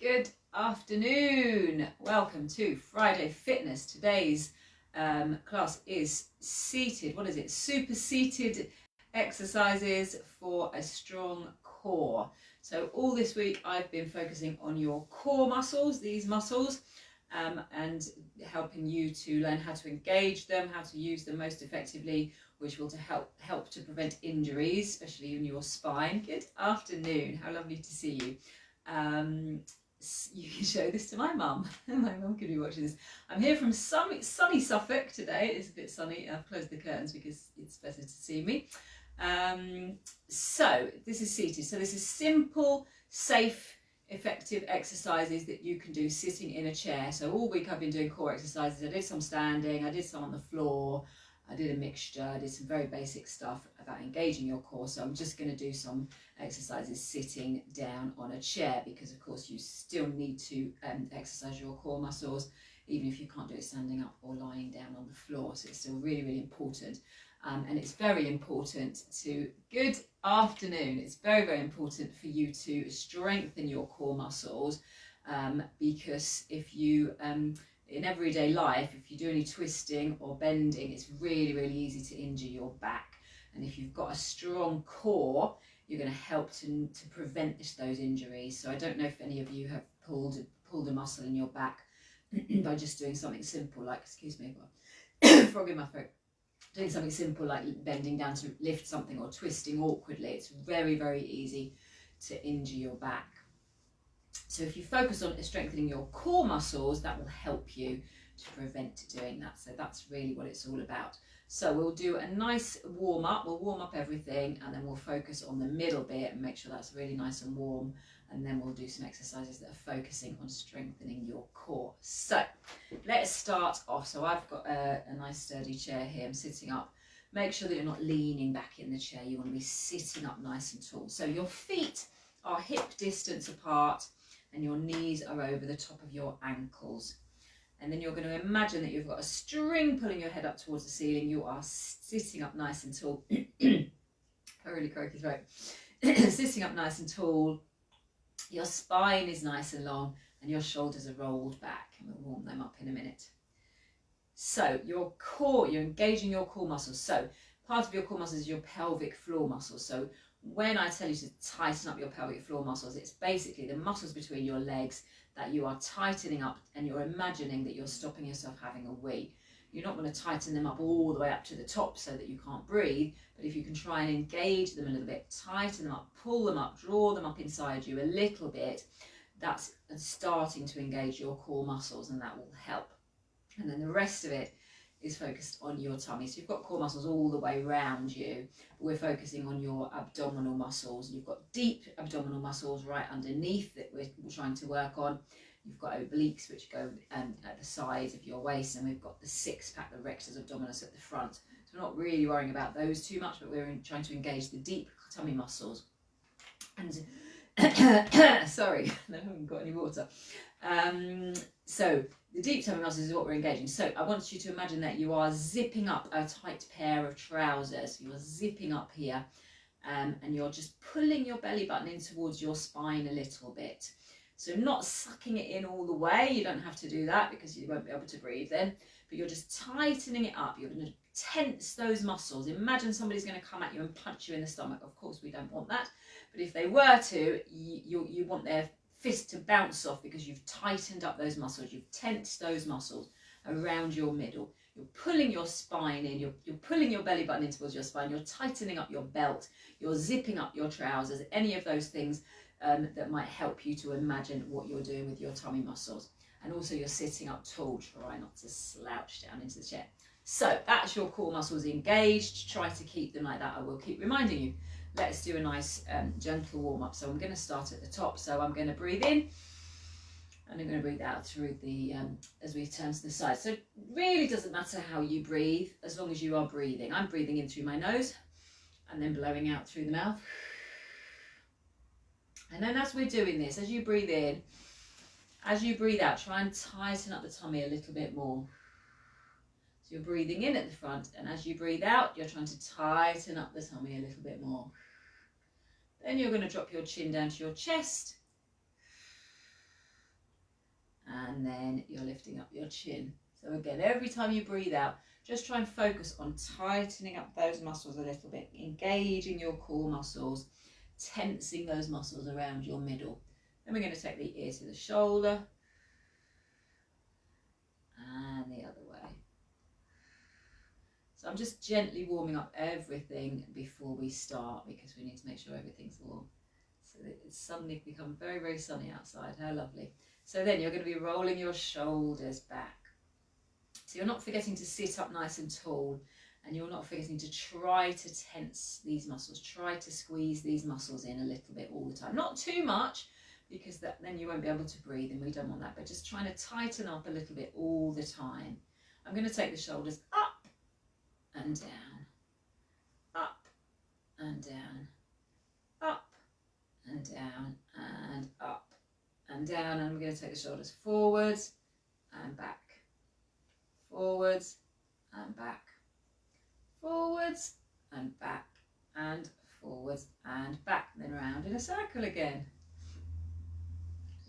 Good afternoon. Welcome to Friday Fitness. Today's class is seated. What is it? Super seated exercises for a strong core. So all this week I've been focusing on your core muscles, these muscles, and helping you to learn how to engage them, how to use them most effectively, which will help to prevent injuries, especially in your spine. Good afternoon. How lovely to see you. You can show this to my mum. My mum could be watching this. I'm here from sunny Suffolk today. It's a bit sunny. I've closed the curtains because it's better to see me. So this is seated. So this is simple, safe, effective exercises that you can do sitting in a chair. So all week I've been doing core exercises. I did some standing, I did some on the floor, I did a mixture, I did some very basic stuff about engaging your core. So I'm just going to do some exercises sitting down on a chair, because of course you still need to exercise your core muscles even if you can't do it standing up or lying down on the floor. So it's still really, really important. And it's very important to, good afternoon, it's very, very important for you to strengthen your core muscles, because if you, in everyday life, if you do any twisting or bending, it's really, really easy to injure your back. And if you've got a strong core, you're going to help to prevent those injuries. So I don't know if any of you have pulled a muscle in your back by just doing something simple like, excuse me, I've got a frog in my throat. Doing something simple like bending down to lift something or twisting awkwardly. It's very, very easy to injure your back. So if you focus on strengthening your core muscles, that will help you to prevent doing that. So that's really what it's all about. So we'll do a nice warm up. We'll warm up everything, and then we'll focus on the middle bit and make sure that's really nice and warm. And then we'll do some exercises that are focusing on strengthening your core. So let's start off. So I've got a nice sturdy chair here. I'm sitting up. Make sure that you're not leaning back in the chair. You want to be sitting up nice and tall. So your feet are hip distance apart and your knees are over the top of your ankles. And then you're going to imagine that you've got a string pulling your head up towards the ceiling. You are sitting up nice and tall. I really croaky throat. Sitting up nice and tall. Your spine is nice and long and your shoulders are rolled back, and we'll warm them up in a minute. So your core, you're engaging your core muscles. So part of your core muscles is your pelvic floor muscles. So when I tell you to tighten up your pelvic floor muscles, it's basically the muscles between your legs that you are tightening up, and you're imagining that you're stopping yourself having a wee. You're not going to tighten them up all the way up to the top so that you can't breathe, but if you can try and engage them a little bit, tighten them up, pull them up, draw them up inside you a little bit, that's starting to engage your core muscles, and that will help. And then the rest of it is focused on your tummy. So you've got core muscles all the way around you, but we're focusing on your abdominal muscles. You've got deep abdominal muscles right underneath that we're trying to work on. You've got obliques which go at the sides of your waist, and we've got the six-pack, the rectus abdominis at the front. So we're not really worrying about those too much, but we're trying to engage the deep tummy muscles. And sorry, I haven't got any water. So the deep tummy muscles is what we're engaging. So I want you to imagine that you are zipping up a tight pair of trousers. You're zipping up here, and you're just pulling your belly button in towards your spine a little bit. So not sucking it in all the way. You don't have to do that because you won't be able to breathe then. But you're just tightening it up. You're going to tense those muscles. Imagine somebody's going to come at you and punch you in the stomach. Of course, we don't want that. But if they were to, you want their fist to bounce off because you've tightened up those muscles. You've tensed those muscles around your middle. You're pulling your spine in. You're pulling your belly button in towards your spine. You're tightening up your belt. You're zipping up your trousers. Any of those things that might help you to imagine what you're doing with your tummy muscles. And also you're sitting up tall. Try not to slouch down into the chair. So that's your core muscles engaged. Try to keep them like that. I will keep reminding you. Let's do a nice gentle warm up. So I'm going to start at the top. So I'm going to breathe in and I'm going to breathe out through the, as we turn to the side. So it really doesn't matter how you breathe as long as you are breathing. I'm breathing in through my nose and then blowing out through the mouth. And then as we're doing this, as you breathe in, as you breathe out, try and tighten up the tummy a little bit more. So you're breathing in at the front, and as you breathe out, you're trying to tighten up the tummy a little bit more. Then you're going to drop your chin down to your chest. and then you're lifting up your chin. So again, every time you breathe out, just try and focus on tightening up those muscles a little bit, engaging your core muscles, tensing those muscles around your middle. Then we're going to take the ear to the shoulder and the other way. So I'm just gently warming up everything before we start, because we need to make sure everything's warm. So that it's suddenly become very, very sunny outside. How lovely. So then you're going to be rolling your shoulders back. So you're not forgetting to sit up nice and tall, and you're not forgetting to try to tense these muscles. Try to squeeze these muscles in a little bit all the time. Not too much, because then you won't be able to breathe, and we don't want that. But just trying to tighten up a little bit all the time. I'm going to take the shoulders up and down, up and down, up and down, and up and down. And I'm going to take the shoulders forwards and back, forwards and back, forwards and back, and forwards and back, and then round in a circle again.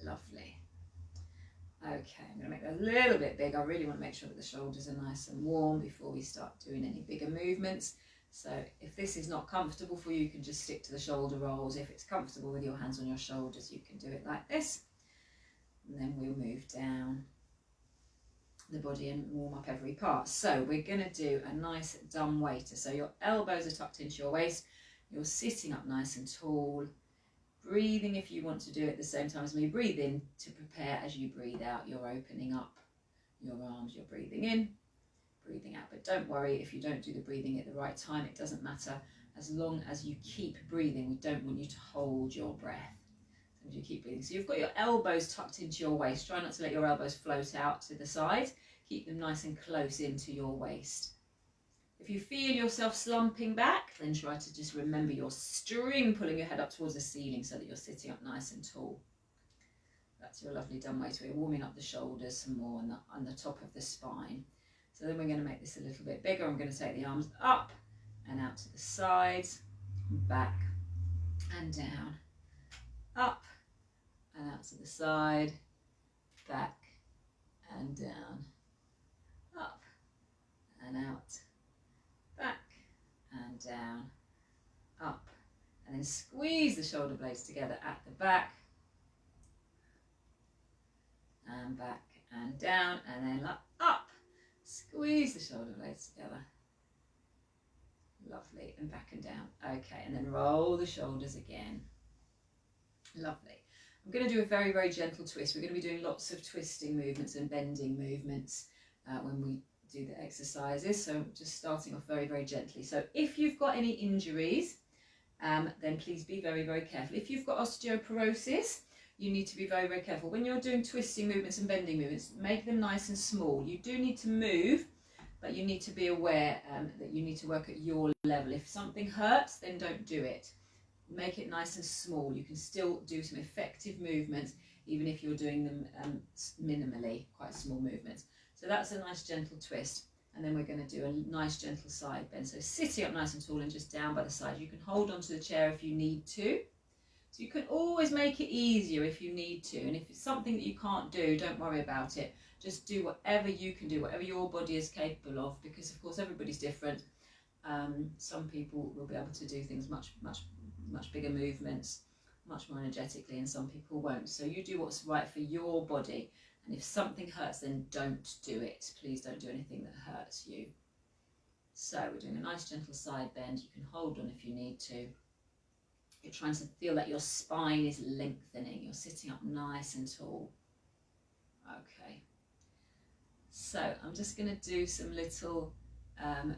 Lovely. Okay, I'm going to make that a little bit big. I really want to make sure that the shoulders are nice and warm before we start doing any bigger movements. So if this is not comfortable for you, you can just stick to the shoulder rolls. If it's comfortable with your hands on your shoulders, you can do it like this. And then we'll move down the body and warm up every part. So we're going to do a nice dumb waiter. So your elbows are tucked into your waist. You're sitting up nice and tall. Breathing if you want to do it at the same time as me. Breathe in to prepare. As you breathe out, you're opening up your arms. You're breathing in, breathing out. But don't worry if you don't do the breathing at the right time. It doesn't matter, as long as you keep breathing. We don't want you to hold your breath. So you keep breathing. So you've got your elbows tucked into your waist. Try not to let your elbows float out to the side. Keep them nice and close into your waist. If you feel yourself slumping back, then try to just remember your string pulling your head up towards the ceiling so that you're sitting up nice and tall. That's your lovely dumb waiter. We're warming up the shoulders some more on the top of the spine. So then we're going to make this a little bit bigger. I'm going to take the arms up and out to the sides, back and down, up and out to the side, back and down, up and out, back and down, up, and then squeeze the shoulder blades together at the back, and back and down, and then up, squeeze the shoulder blades together, lovely, and back and down. Okay, and then roll the shoulders again, lovely. I'm going to do a very, very gentle twist. We're going to be doing lots of twisting movements and bending movements when we do the exercises. So just starting off very, very gently. So if you've got any injuries, then please be very, very careful. If you've got osteoporosis, you need to be very, very careful. When you're doing twisting movements and bending movements, make them nice and small. You do need to move, but you need to be aware that you need to work at your level. If something hurts, then don't do it. Make it nice and small. You can still do some effective movements, even if you're doing them minimally, quite small movements. So that's a nice gentle twist. And then we're going to do a nice gentle side bend. So sitting up nice and tall and just down by the side. You can hold onto the chair if you need to. So you can always make it easier if you need to. And if it's something that you can't do, don't worry about it. Just do whatever you can do, whatever your body is capable of, because of course everybody's different. Some people will be able to do things much bigger movements, much more energetically, and some people won't. So you do what's right for your body. And if something hurts, then don't do it. Please don't do anything that hurts you. So we're doing a nice gentle side bend. You can hold on if you need to. You're trying to feel that your spine is lengthening. You're sitting up nice and tall. Okay. So I'm just going to do some little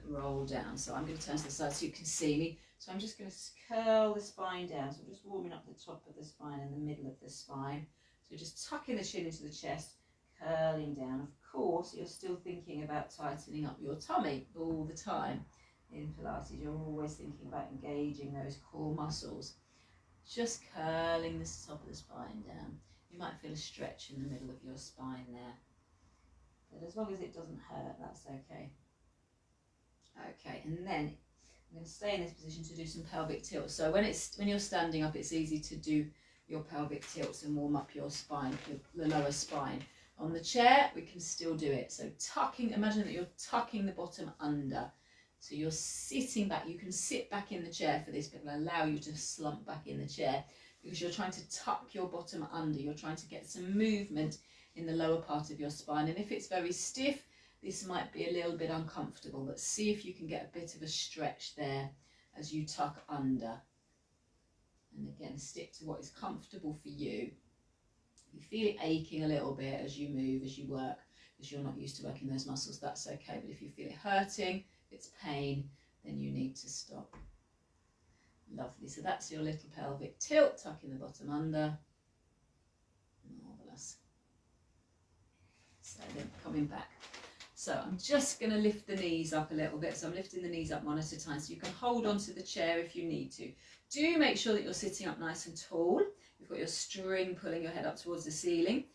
roll down. So I'm going to turn to the side so you can see me. So I'm just going to curl the spine down. So I'm just warming up the top of the spine and the middle of the spine. So just tucking the chin into the chest, curling down. Of course, you're still thinking about tightening up your tummy all the time. In Pilates, you're always thinking about engaging those core muscles. Just curling the top of the spine down. You might feel a stretch in the middle of your spine there. But as long as it doesn't hurt, that's okay. Okay, and then I'm going to stay in this position to do some pelvic tilts. So when you're standing up, it's easy to do your pelvic tilts and warm up your spine, the lower spine. On the chair, we can still do it. So tucking, imagine that you're tucking the bottom under. So you're sitting back. You can sit back in the chair for this, but it'll allow you to slump back in the chair because you're trying to tuck your bottom under. You're trying to get some movement in the lower part of your spine. And if it's very stiff, this might be a little bit uncomfortable, but see if you can get a bit of a stretch there as you tuck under. And again, stick to what is comfortable for you. If you feel it aching a little bit as you move, as you work, because you're not used to working those muscles, that's okay. But if you feel it hurting, it's pain, then you need to stop. Lovely. So that's your little pelvic tilt, tucking the bottom under. Marvellous. So then coming back. So I'm just going to lift the knees up a little bit. So I'm lifting the knees up one at a time. So you can hold onto the chair if you need to. Do make sure that you're sitting up nice and tall. You've got your string pulling your head up towards the ceiling.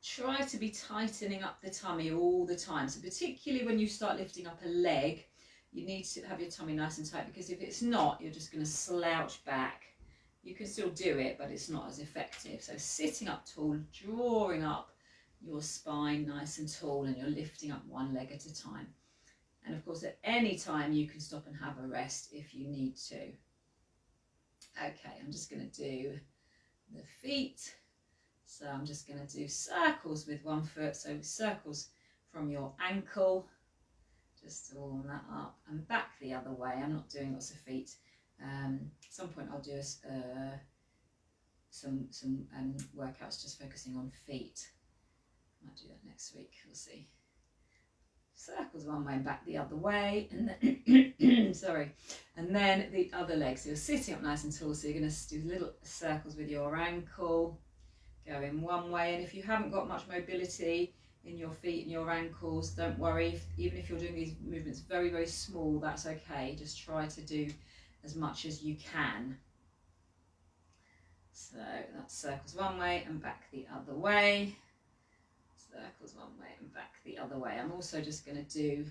Try to be tightening up the tummy all the time. So particularly when you start lifting up a leg, you need to have your tummy nice and tight, because if it's not, you're just going to slouch back. You can still do it, but it's not as effective. So sitting up tall, drawing up your spine nice and tall, and you're lifting up one leg at a time. And of course, at any time you can stop and have a rest if you need to. Okay, I'm just going to do the feet. So I'm just going to do circles with one foot. So circles from your ankle, just to warm that up, and back the other way. I'm not doing lots of feet. At some point I'll do some workouts just focusing on feet. Might do that next week, we'll see. Circles one way and back the other way, and then sorry, and then the other leg. So you're sitting up nice and tall, so you're going to do little circles with your ankle, going one way. And if you haven't got much mobility in your feet and your ankles, don't worry. Even if you're doing these movements very, very small, that's okay. Just try to do as much as you can. So that's circles one way and back the other way. Circles one way and back the other way. I'm also just going to do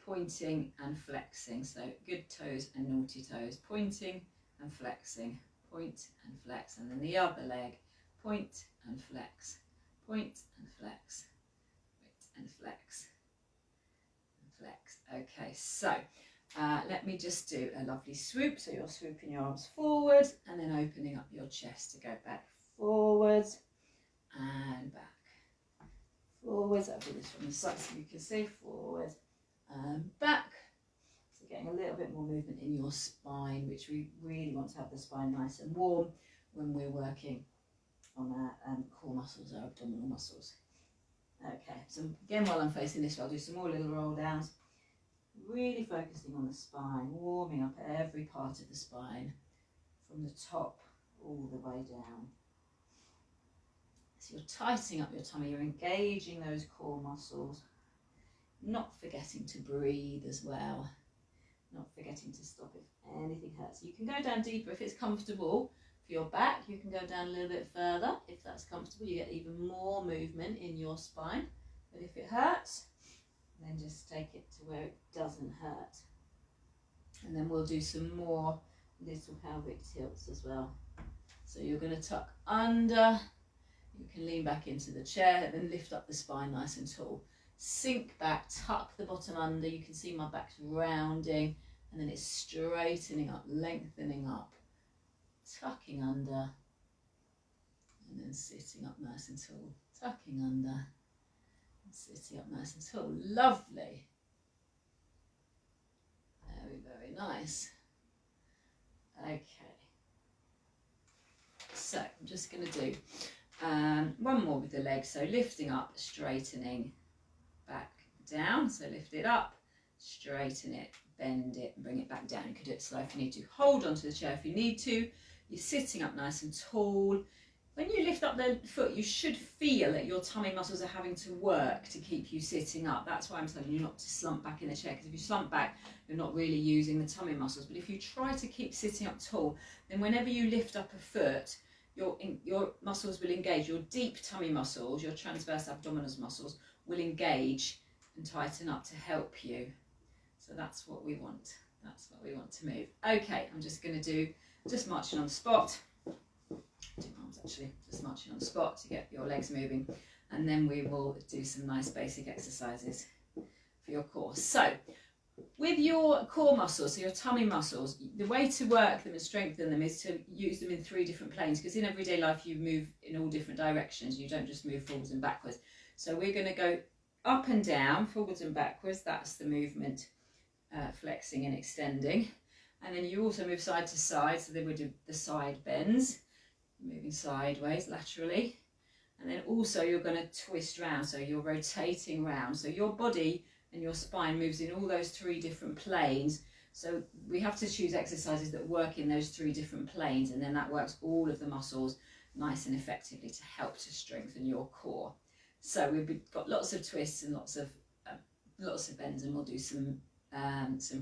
pointing and flexing. So good toes and naughty toes. Pointing and flexing. Point and flex. And then the other leg. Point and flex. Point and flex. Point and flex. And flex. Okay, so let me just do a lovely swoop. So you're swooping your arms forward and then opening up your chest to go back, forward and back. Forwards, I'll do this from the side so you can see, forward and back. So getting a little bit more movement in your spine, which we really want to have the spine nice and warm when we're working on our core muscles, our abdominal muscles. Okay, so again, while I'm facing this way, I'll do some more little roll downs, really focusing on the spine, warming up every part of the spine from the top all the way down. So you're tightening up your tummy, you're engaging those core muscles, not forgetting to breathe as well, not forgetting to stop if anything hurts. You can go down deeper if it's comfortable for your back. You can go down a little bit further if that's comfortable. You get even more movement in your spine. But if it hurts, then just take it to where it doesn't hurt. And then we'll do some more little pelvic tilts as well. So you're going to tuck under. You can lean back into the chair and then lift up the spine nice and tall. Sink back, tuck the bottom under. You can see my back's rounding and then it's straightening up, lengthening up, tucking under and then sitting up nice and tall, tucking under and sitting up nice and tall. Lovely. Very, very nice. Okay. So I'm just going to do one more with the legs. So lifting up, straightening back down. So lift it up, straighten it, bend it and bring it back down. You could do it slow if you need to. Hold onto the chair if you need to. You're sitting up nice and tall. When you lift up the foot, you should feel that your tummy muscles are having to work to keep you sitting up. That's why I'm telling you not to slump back in the chair, because if you slump back, you're not really using the tummy muscles. But if you try to keep sitting up tall, then whenever you lift up a foot, your muscles will engage. Your deep tummy muscles, your transverse abdominis muscles will engage and tighten up to help you. So that's what we want. That's what we want to move. Okay, I'm just going to do just marching on the spot. 2 arms actually, just marching on the spot to get your legs moving. And then we will do some nice basic exercises for your core. So with your core muscles, so your tummy muscles, the way to work them and strengthen them is to use them in 3 different planes, because in everyday life you move in all different directions. You don't just move forwards and backwards. So we're going to go up and down, forwards and backwards. That's the movement, flexing and extending. And then you also move side to side, so then we do the side bends, moving sideways laterally. And then also you're going to twist round, so you're rotating round. So your body and your spine moves in all those 3 different planes. So we have to choose exercises that work in those 3 different planes, and then that works all of the muscles nice and effectively to help to strengthen your core. So we've got lots of twists and lots of bends, and we'll do some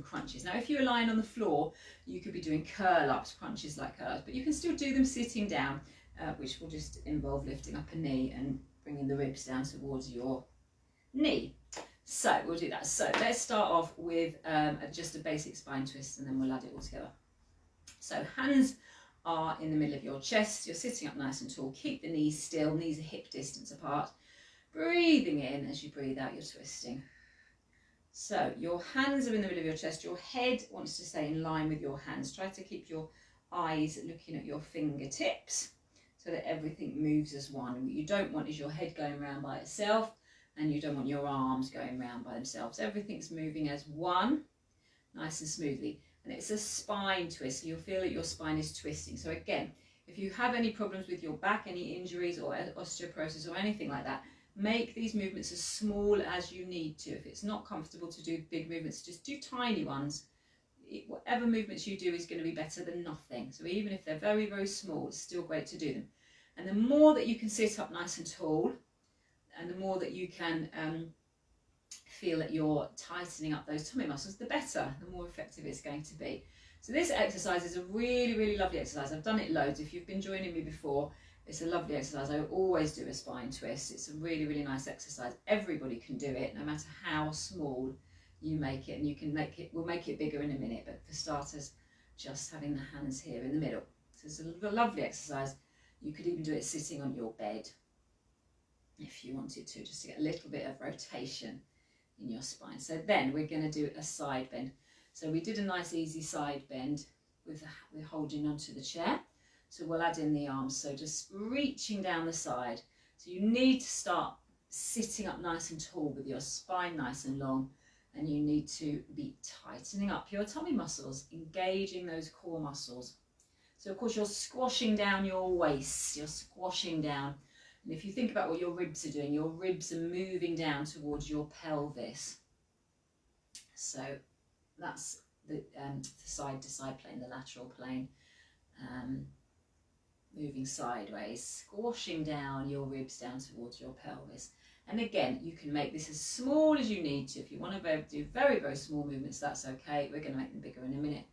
crunches. Now if you're lying on the floor, you could be doing curl-ups, crunches like curl-ups, but you can still do them sitting down, which will just involve lifting up a knee and bringing the ribs down towards your knee. So we'll do that. So let's start off with just a basic spine twist, and then we'll add it all together. So hands are in the middle of your chest. You're sitting up nice and tall. Keep the knees still. Knees are hip distance apart. Breathing in. As you breathe out, you're twisting. So your hands are in the middle of your chest. Your head wants to stay in line with your hands. Try to keep your eyes looking at your fingertips so that everything moves as one. What you don't want is your head going around by itself, and you don't want your arms going around by themselves. Everything's moving as one, nice and smoothly. And it's a spine twist. You'll feel that your spine is twisting. So again, if you have any problems with your back, any injuries or osteoporosis or anything like that, make these movements as small as you need to. If it's not comfortable to do big movements, just do tiny ones. Whatever movements you do is going to be better than nothing. So even if they're very, very small, it's still great to do them. And the more that you can sit up nice and tall, and the more that you can feel that you're tightening up those tummy muscles, the better, the more effective it's going to be. So this exercise is a really, really lovely exercise. I've done it loads. If you've been joining me before, it's a lovely exercise. I always do a spine twist. It's a really, really nice exercise. Everybody can do it, no matter how small you make it. And you can make it, we'll make it bigger in a minute, but for starters, just having the hands here in the middle. So it's a lovely exercise. You could even do it sitting on your bed if you wanted to, just to get a little bit of rotation in your spine. So then we're going to do a side bend. So we did a nice easy side bend with we're holding onto the chair. So we'll add in the arms. So just reaching down the side. So you need to start sitting up nice and tall with your spine nice and long, and you need to be tightening up your tummy muscles, engaging those core muscles. So of course you're squashing down your waist, you're squashing down. And if you think about what your ribs are doing, your ribs are moving down towards your pelvis. So that's the side to side plane, the lateral plane, moving sideways, squashing down your ribs down towards your pelvis. And again, you can make this as small as you need to. If you want to do very, very small movements, that's okay. We're going to make them bigger in a minute.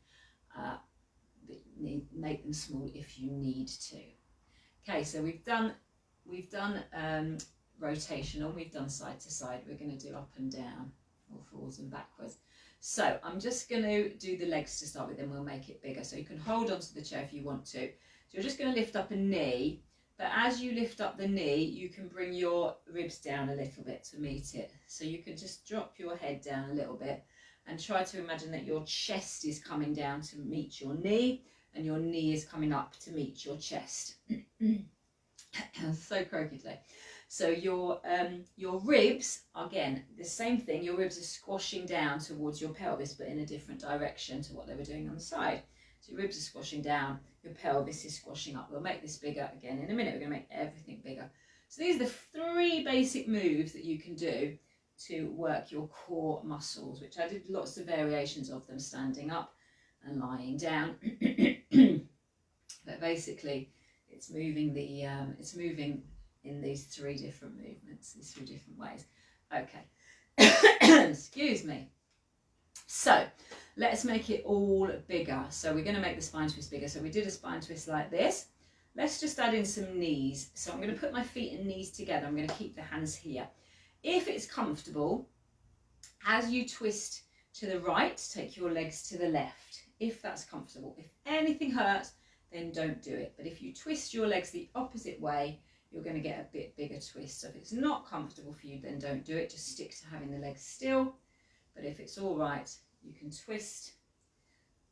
Make them small if you need to. Okay, so we've done rotational, we've done side to side. We're going to do up and down, or forwards and backwards. So I'm just going to do the legs to start with, then we'll make it bigger. So you can hold onto the chair if you want to. So you're just going to lift up a knee, but as you lift up the knee, you can bring your ribs down a little bit to meet it. So you can just drop your head down a little bit and try to imagine that your chest is coming down to meet your knee, and your knee is coming up to meet your chest. So croaky today. So your ribs, again, the same thing. Your ribs are squashing down towards your pelvis, but in a different direction to what they were doing on the side. So your ribs are squashing down, your pelvis is squashing up. We'll make this bigger again in a minute. We're going to make everything bigger. So these are the 3 basic moves that you can do to work your core muscles, which I did lots of variations of them, standing up and lying down. But basically, it's moving in these 3 different movements, these 3 different ways. Okay. Excuse me. So let's make it all bigger. So we're going to make the spine twist bigger. So we did a spine twist like this. Let's just add in some knees. So I'm going to put my feet and knees together. I'm going to keep the hands here. If it's comfortable, as you twist to the right, take your legs to the left. If that's comfortable. If anything hurts, then don't do it. But if you twist your legs the opposite way, you're going to get a bit bigger twist. So if it's not comfortable for you, then don't do it. Just stick to having the legs still. But if it's all right, you can twist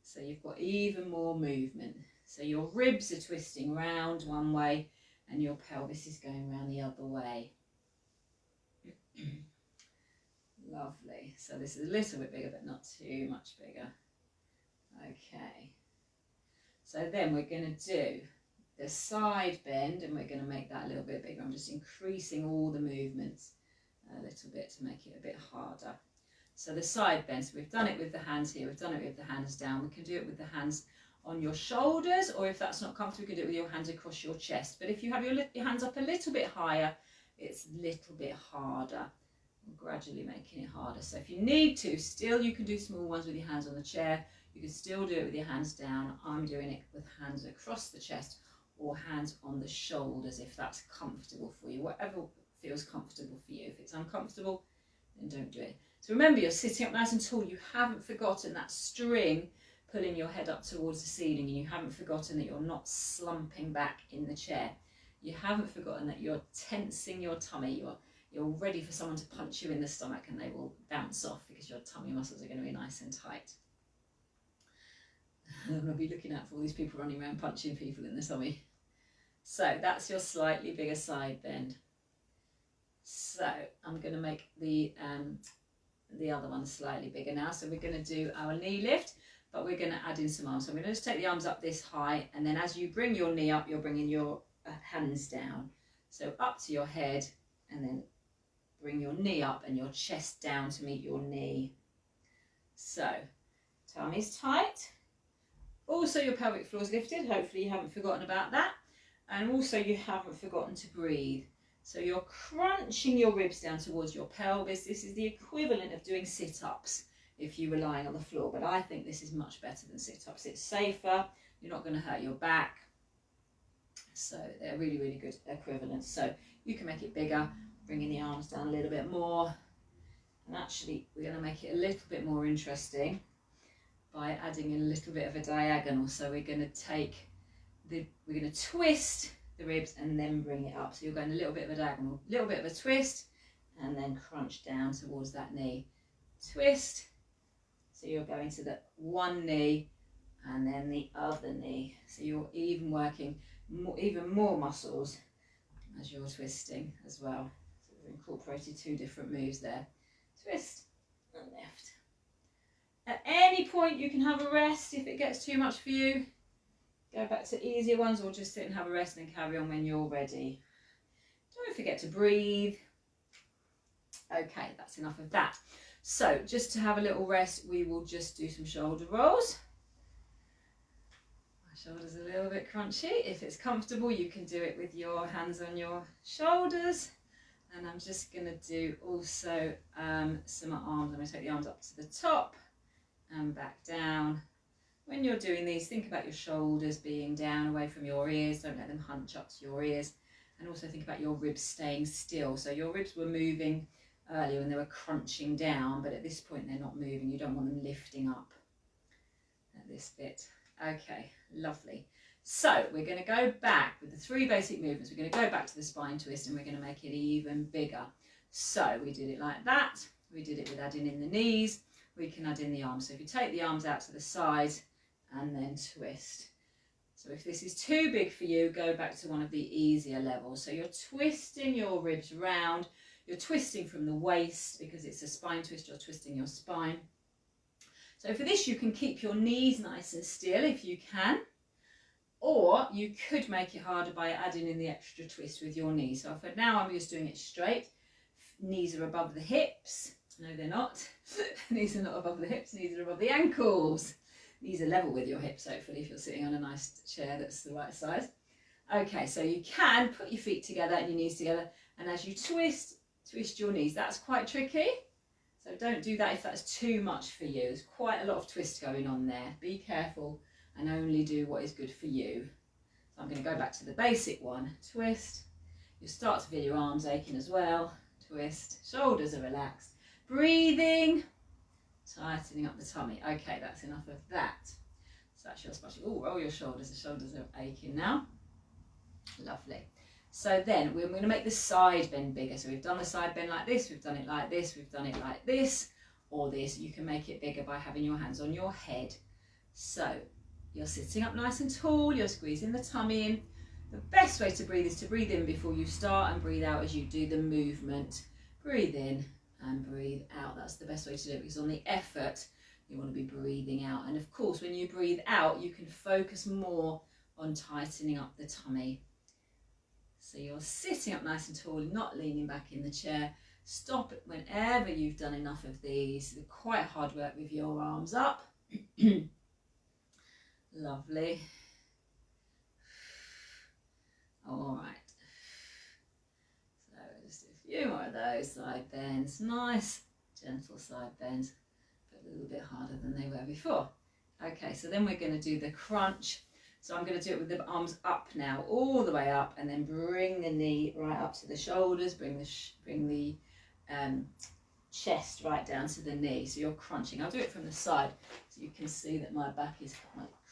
so you've got even more movement. So your ribs are twisting round one way and your pelvis is going round the other way. Lovely. So this is a little bit bigger, but not too much bigger. Okay. So then we're going to do the side bend, and we're going to make that a little bit bigger. I'm just increasing all the movements a little bit to make it a bit harder. So the side bend, so we've done it with the hands here, we've done it with the hands down. We can do it with the hands on your shoulders, or if that's not comfortable, you can do it with your hands across your chest. But if you have your hands up a little bit higher, it's a little bit harder. I'm gradually making it harder. So if you need to, still you can do small ones with your hands on the chair. You can still do it with your hands down. I'm doing it with hands across the chest or hands on the shoulders if that's comfortable for you. Whatever feels comfortable for you. If it's uncomfortable, then don't do it. So remember, you're sitting up nice and tall. You haven't forgotten that string pulling your head up towards the ceiling, and you haven't forgotten that you're not slumping back in the chair. You haven't forgotten that you're tensing your tummy. You're ready for someone to punch you in the stomach and they will bounce off because your tummy muscles are going to be nice and tight. I'm going to be looking out for all these people running around punching people in the tummy. So that's your slightly bigger side bend. So I'm going to make the other one slightly bigger now. So we're going to do our knee lift, but we're going to add in some arms. So I'm going to just take the arms up this high, and then as you bring your knee up, you're bringing your hands down. So up to your head, and then bring your knee up and your chest down to meet your knee. So tummy's tight. Also your pelvic floor is lifted. Hopefully you haven't forgotten about that. And also you haven't forgotten to breathe. So you're crunching your ribs down towards your pelvis. This is the equivalent of doing sit-ups if you were lying on the floor. But I think this is much better than sit-ups. It's safer. You're not going to hurt your back. So they're really, really good equivalents. So you can make it bigger, bringing the arms down a little bit more. And actually, we're going to make it a little bit more interesting by adding in a little bit of a diagonal. So we're going to twist the ribs and then bring it up. So you're going a little bit of a diagonal, a little bit of a twist, and then crunch down towards that knee. Twist. So you're going to the one knee and then the other knee. So you're even working even more muscles as you're twisting as well. So we've incorporated two different moves there. Twist and lift. At any point you can have a rest if it gets too much for you. Go back to easier ones, or just sit and have a rest and carry on when you're ready. Don't forget to breathe. Okay, that's enough of that. So just to have a little rest, we will just do some shoulder rolls. Shoulders a little bit crunchy. If it's comfortable, you can do it with your hands on your shoulders. And I'm just going to do also some arms. I'm going to take the arms up to the top and back down. When you're doing these, think about your shoulders being down away from your ears. Don't let them hunch up to your ears. And also think about your ribs staying still. So your ribs were moving earlier when they were crunching down, but at this point they're not moving. You don't want them lifting up at this bit. Okay, lovely. So we're going to go back with the three basic movements. We're going to go back to the spine twist and we're going to make it even bigger. So we did it like that. We did it with adding in the knees. We can add in the arms. So if you take the arms out to the side and then twist. So if this is too big for you, go back to one of the easier levels. So you're twisting your ribs round. You're twisting from the waist because it's a spine twist. You're twisting your spine. So for this, you can keep your knees nice and still if you can, or you could make it harder by adding in the extra twist with your knees. So for now, I'm just doing it straight. Knees are above the hips. No, they're not. Knees are not above the hips. Knees are above the ankles. Knees are level with your hips, hopefully, if you're sitting on a nice chair that's the right size. Okay, so you can put your feet together and your knees together, and as you twist your knees. That's quite tricky. So don't do that if that's too much for you. There's quite a lot of twist going on there. Be careful and only do what is good for you. So I'm going to go back to the basic one. Twist. You'll start to feel your arms aching as well. Twist. Shoulders are relaxed. Breathing. Tightening up the tummy. Okay, that's enough of that. So that's your spot. Oh, roll your shoulders. The shoulders are aching now. Lovely. So then we're going to make the side bend bigger. So we've done the side bend like this, we've done it like this, we've done it like this, or this. You can make it bigger by having your hands on your head. So you're sitting up nice and tall, you're squeezing the tummy in. The best way to breathe is to breathe in before you start and breathe out as you do the movement. Breathe in and breathe out. That's the best way to do it, because on the effort, you want to be breathing out. And of course, when you breathe out, you can focus more on tightening up the tummy. So you're sitting up nice and tall, not leaning back in the chair. Stop it whenever you've done enough of these. They're quite hard work with your arms up. Lovely. All right. So just a few more of those side bends. Nice, gentle side bends, but a little bit harder than they were before. Okay, so then we're going to do the crunch. So I'm going to do it with the arms up now, all the way up, and then bring the knee right up to the shoulders, bring the chest right down to the knee. So you're crunching. I'll do it from the side so you can see that my back is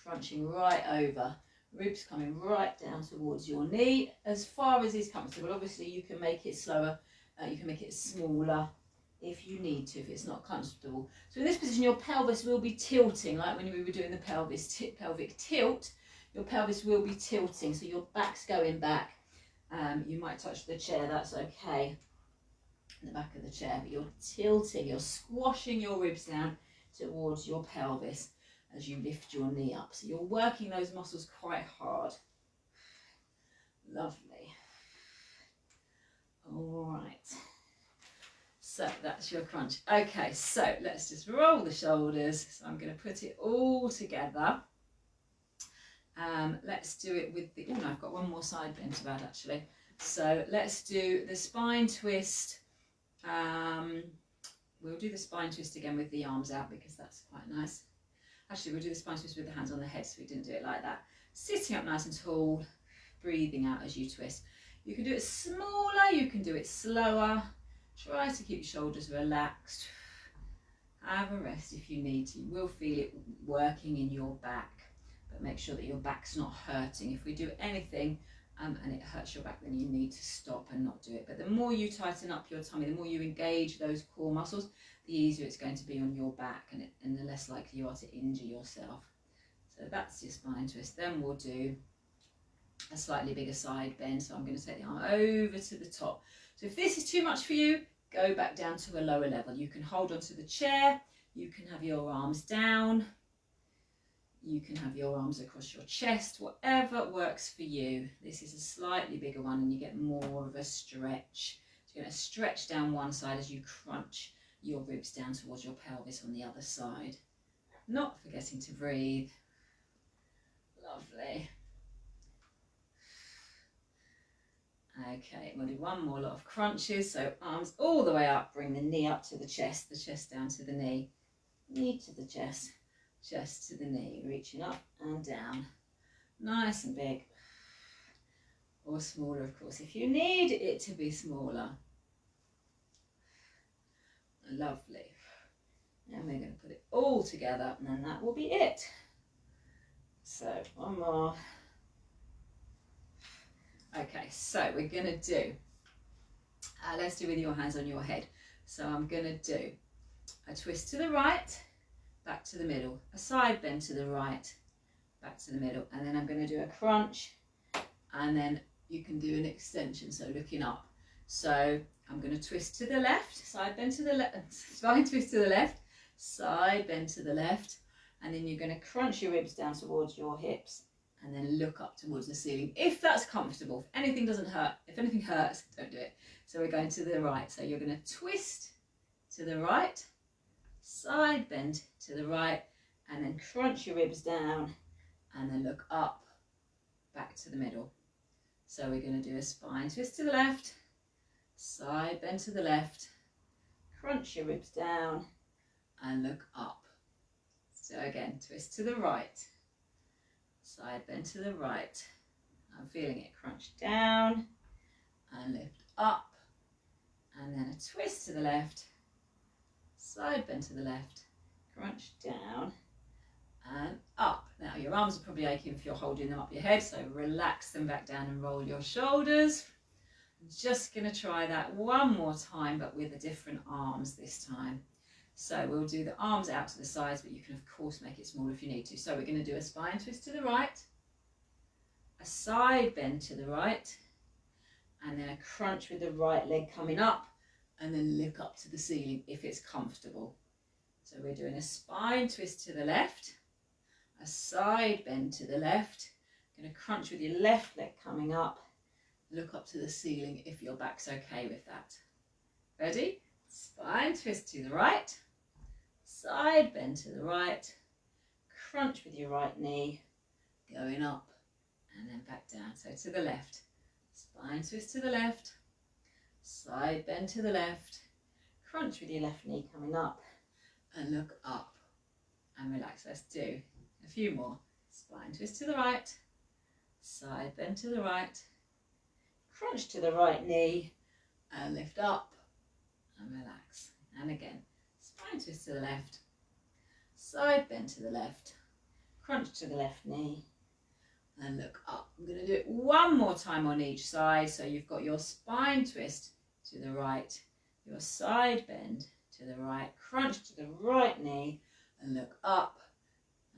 crunching right over. Ribs coming right down towards your knee, as far as is comfortable. Obviously you can make it slower, you can make it smaller if you need to, if it's not comfortable. So in this position your pelvis will be tilting, like when we were doing the pelvic tilt. Your pelvis will be tilting, so your back's going back. You might touch the chair, that's okay, in the back of the chair, but you're tilting, you're squashing your ribs down towards your pelvis as you lift your knee up. So you're working those muscles quite hard. Lovely. All right. So that's your crunch. Okay, so let's just roll the shoulders. So I'm going to put it all together. Let's do it with the, oh no, I've got one more side bend to add actually. So let's do the spine twist. We'll do the spine twist again with the arms out because that's quite nice. Actually, we'll do the spine twist with the hands on the head, so we didn't do it like that. Sitting up nice and tall, breathing out as you twist. You can do it smaller, you can do it slower. Try to keep your shoulders relaxed. Have a rest if you need to. You will feel it working in your back. But make sure that your back's not hurting. If we do anything and it hurts your back, then you need to stop and not do it. But the more you tighten up your tummy, the more you engage those core muscles, the easier it's going to be on your back, and the less likely you are to injure yourself. So that's your spine twist. Then we'll do a slightly bigger side bend. So I'm going to take the arm over to the top. So if this is too much for you, go back down to a lower level. You can hold onto the chair, you can have your arms down, you can have your arms across your chest, whatever works for you. This is a slightly bigger one and you get more of a stretch. So you're going to stretch down one side as you crunch your ribs down towards your pelvis on the other side. Not forgetting to breathe. Lovely. Okay, we'll do one more lot of crunches. So arms all the way up, bring the knee up to the chest down to the knee to the chest to the knee, reaching up and down. Nice and big. Or smaller, of course, if you need it to be smaller. Lovely. And we're going to put it all together and then that will be it. So one more. Okay, so we're going to do, let's do with your hands on your head. So I'm going to do a twist to the right, back to the middle, a side bend to the right, back to the middle, and then I'm going to do a crunch, and then you can do an extension, so looking up. So I'm going to twist to the left, side bend to the left, spine twist to the left, side bend to the left, and then you're going to crunch your ribs down towards your hips and then look up towards the ceiling if that's comfortable. If anything doesn't hurt, if anything hurts, don't do it. So we're going to the right, so you're going to twist to the right, side bend to the right, and then crunch your ribs down and then look up, back to the middle. So we're going to do a spine twist to the left, side bend to the left, crunch your ribs down and look up. So again, twist to the right, side bend to the right. I'm feeling it, crunch down and lift up, and then a twist to the left, side bend to the left, crunch down and up. Now your arms are probably aching if you're holding them up your head, so relax them back down and roll your shoulders. I'm just going to try that one more time, but with the different arms this time. So we'll do the arms out to the sides, but you can of course make it smaller if you need to. So we're going to do a spine twist to the right, a side bend to the right, and then a crunch with the right leg coming up, and then look up to the ceiling if it's comfortable. So we're doing a spine twist to the left, a side bend to the left, going to crunch with your left leg coming up, look up to the ceiling if your back's okay with that. Ready? Spine twist to the right, side bend to the right, crunch with your right knee, going up and then back down. So to the left, spine twist to the left, side bend to the left, crunch with your left knee coming up and look up and relax. Let's do a few more. Spine twist to the right, side bend to the right, crunch to the right knee and lift up and relax. And again, spine twist to the left, side bend to the left, crunch to the left knee and look up. I'm going to do it one more time on each side. So you've got your spine twist to the right, your side bend to the right, crunch to the right knee and look up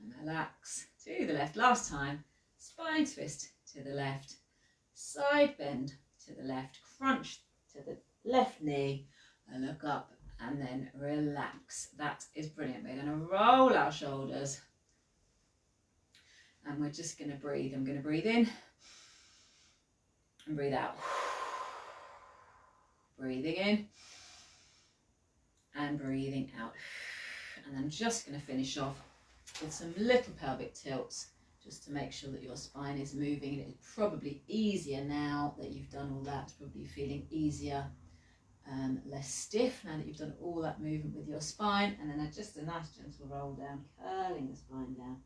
and relax. To the left, last time, spine twist to the left, side bend to the left, crunch to the left knee and look up and then relax. That is brilliant. We're going to roll our shoulders and we're just going to breathe. I'm going to breathe in and breathe out. Breathing in and breathing out. And I'm just going to finish off with some little pelvic tilts just to make sure that your spine is moving. And it's probably easier now that you've done all that. It's probably feeling easier, less stiff now that you've done all that movement with your spine. And then just a nice gentle roll down, curling the spine down,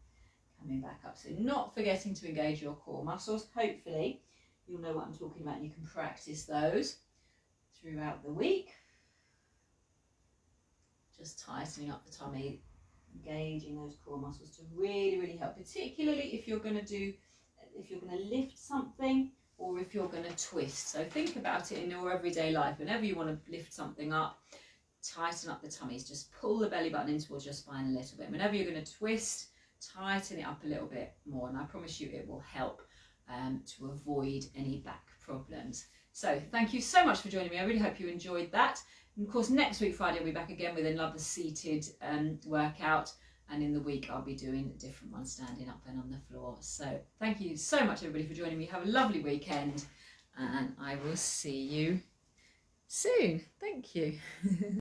coming back up. So not forgetting to engage your core muscles. Hopefully you'll know what I'm talking about and you can practice those throughout the week. Just tightening up the tummy, engaging those core muscles to really help, particularly if you're going to lift something or if you're going to twist. So think about it in your everyday life. Whenever you want to lift something up, tighten up the tummies, just pull the belly button in towards your spine a little bit. Whenever you're going to twist, tighten it up a little bit more, and I promise you it will help to avoid any back problems. So thank you so much for joining me. I really hope you enjoyed that. And of course, next week, Friday, I'll be back again with another seated workout. And in the week, I'll be doing a different one, standing up and on the floor. So thank you so much, everybody, for joining me. Have a lovely weekend. And I will see you soon. Thank you.